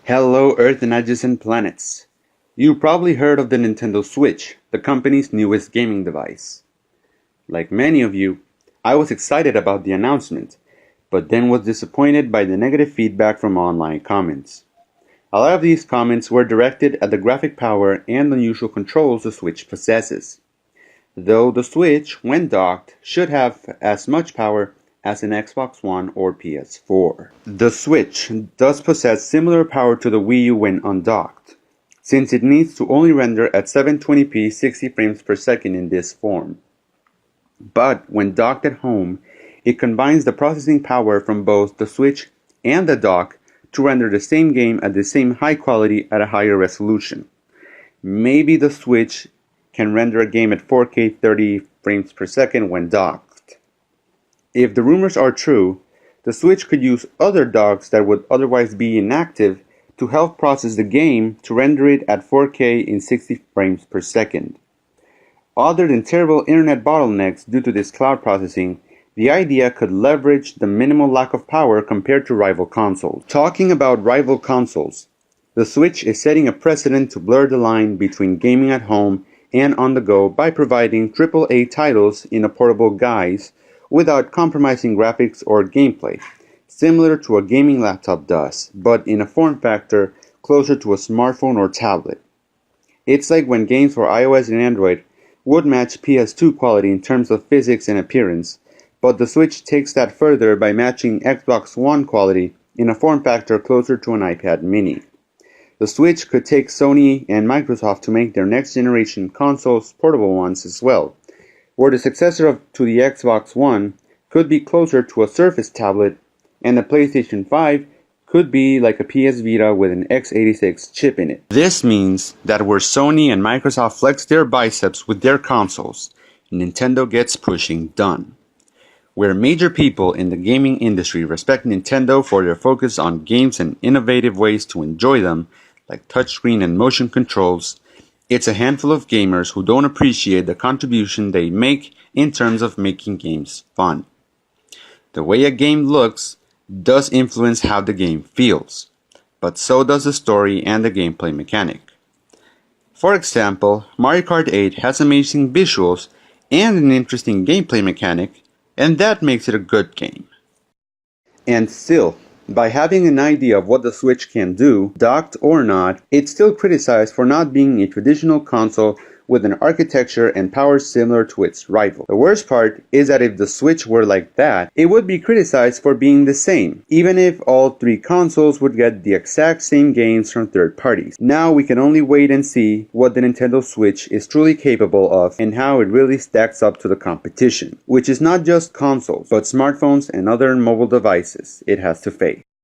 Hello Earth and adjacent planets. You probably heard of the Nintendo Switch, the company's newest gaming device. Like many of you, I was excited about the announcement, but then was disappointed by the negative feedback from online comments. A lot of these comments were directed at the graphic power and unusual controls the Switch possesses. Though the Switch, when docked, should have as much power as an Xbox One or PS4. The Switch does possess similar power to the Wii U when undocked, since it needs to only render at 720p 60 frames per second in this form. But when docked at home, it combines the processing power from both the Switch and the dock to render the same game at the same high quality at a higher resolution. Maybe the Switch can render a game at 4K 30 frames per second when docked. If the rumors are true, the Switch could use other docks that would otherwise be inactive to help process the game to render it at 4K in 60 frames per second. Other than terrible internet bottlenecks due to this cloud processing, the idea could leverage the minimal lack of power compared to rival consoles. Talking about rival consoles, the Switch is setting a precedent to blur the line between gaming at home and on the go by providing AAA titles in a portable guise without compromising graphics or gameplay, similar to a gaming laptop does, but in a form factor closer to a smartphone or tablet. It's like when games for iOS and Android would match PS2 quality in terms of physics and appearance, but the Switch takes that further by matching Xbox One quality in a form factor closer to an iPad mini. The Switch could take Sony and Microsoft to make their next generation consoles portable ones as well, where the successor to the Xbox One could be closer to a Surface tablet, and the PlayStation 5 could be like a PS Vita with an x86 chip in it. This means that where Sony and Microsoft flex their biceps with their consoles, Nintendo gets pushing done. Where major people in the gaming industry respect Nintendo for their focus on games and innovative ways to enjoy them, like touchscreen and motion controls, it's a handful of gamers who don't appreciate the contribution they make in terms of making games fun. The way a game looks does influence how the game feels, but so does the story and the gameplay mechanic. For example, Mario Kart 8 has amazing visuals and an interesting gameplay mechanic, and that makes it a good game. And still, by having an idea of what the Switch can do, docked or not, it's still criticized for not being a traditional console with an architecture and power similar to its rival. The worst part is that if the Switch were like that, it would be criticized for being the same, even if all three consoles would get the exact same games from third parties. Now we can only wait and see what the Nintendo Switch is truly capable of and how it really stacks up to the competition, which is not just consoles, but smartphones and other mobile devices it has to face.